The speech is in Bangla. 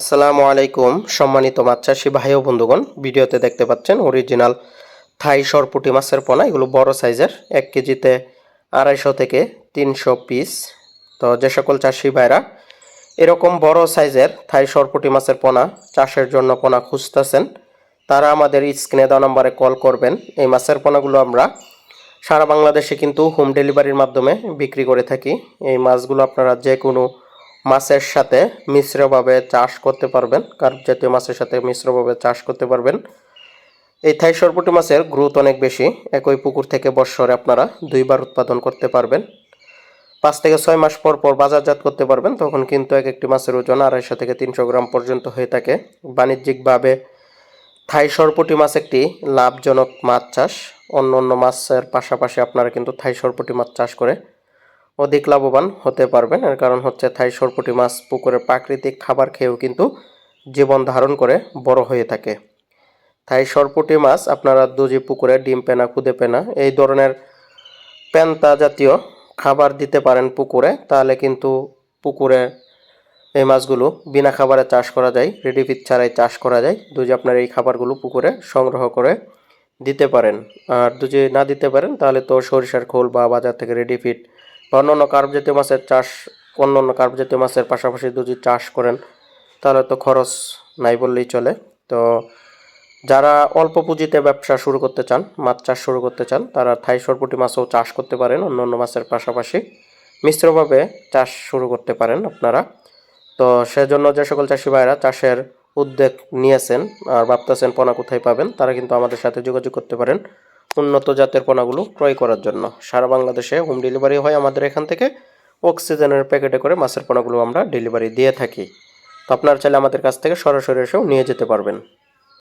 আসসালামু আলাইকুম সম্মানিত মাছ চাষি ভাই ও বন্ধুগণ, ভিডিওতে দেখতে পাচ্ছেন অরিজিনাল থাই সরপুঁটি মাছের পোনা। এগুলো বড় সাইজের, 1 কেজিতে 250 থেকে 300 পিস। তো যে সকল চাষি ভাইরা এরকম বড় সাইজের থাই সরপুঁটি মাছের পোনা চাষের জন্য পোনা খুঁজতেছেন, তারা আমাদের স্ক্রিনে দেওয়া নম্বরে কল করবেন। এই মাছের পোনাগুলো আমরা সারা বাংলাদেশে কিন্তু হোম ডেলিভারির মাধ্যমে বিক্রি করে থাকি। এই মাছগুলো আপনারা যে কোনো মাছের সাথে মিশ্রভাবে চাষ করতে পারবেন, কার্প জাতীয় মাছের সাথে মিশ্রভাবে চাষ করতে পারবেন। এই থাই সরপুঁটি মাছের গ্রোথ অনেক বেশি। একই পুকুর থেকে বৎসরে আপনারা 2বার উৎপাদন করতে পারবেন। 5 থেকে 6 মাস পর পর বাজারজাত করতে পারবেন। তখন কিন্তু এক একটি মাছের ওজন 250 থেকে 300 গ্রাম পর্যন্ত হয়ে থাকে। বাণিজ্যিকভাবে থাই সরপুঁটি মাছ একটি লাভজনক মাছ চাষ। অন্য অন্য মাছের পাশাপাশি আপনারা কিন্তু থাই সরপুঁটি মাছ চাষ করে অধিক লাভবান হতে পারবেন। এর কারণ হচ্ছে থাই সরপুঁটি মাছ পুকুরের প্রাকৃতিক খাবার খেয়েও কিন্তু জীবন ধারণ করে বড় হয়ে থাকে। থাই সরপুঁটি মাছ আপনারা দুজি পুকুরে ডিম পেনা, খুদে পেনা এই ধরনের পেন্তা জাতীয় খাবার দিতে পারেন পুকুরে, তাহলে কিন্তু পুকুরে এই মাছগুলো বিনা খাবারে চাষ করা যায়, রেডি ফিড ছাড়াই চাষ করা যায়। যদি আপনার এই খাবারগুলো পুকুরে সংগ্রহ করে দিতে পারেন, আর যদি না দিতে পারেন তাহলে তো সরিষার খোল বা বাজার থেকে রেডি ফিড বা অন্যান্য কার্প জাতীয় মাছের চাষ, অন্যান্য কার্প জাতীয় মাছের পাশাপাশি যদি চাষ করেন তাহলে তো খরচ নাই বললেই চলে। তো যারা অল্প পুঁজিতে ব্যবসা শুরু করতে চান, মাছ চাষ শুরু করতে চান, তারা থাই সরপুঁটি মাছও চাষ করতে পারেন। অন্যান্য মাছের পাশাপাশি মিশ্রভাবে চাষ শুরু করতে পারেন আপনারা। তো সেজন্য যে সকল চাষি ভাইরা চাষের উদ্যোগ নিয়েছেন আর ভাবতেছেন পোনা কোথায় পাবেন, তারা কিন্তু আমাদের সাথে যোগাযোগ করতে পারেন উন্নত জাতের পোনাগুলো ক্রয় করার জন্য। সারা বাংলাদেশে হোম ডেলিভারি হয় আমাদের এখান থেকে। অক্সিজেনের প্যাকেটে করে মাছের পোনাগুলো আমরা ডেলিভারি দিয়ে থাকি। তো আপনারা চাইলে আমাদের কাছ থেকে সরাসরি এসেও নিয়ে যেতে পারবেন।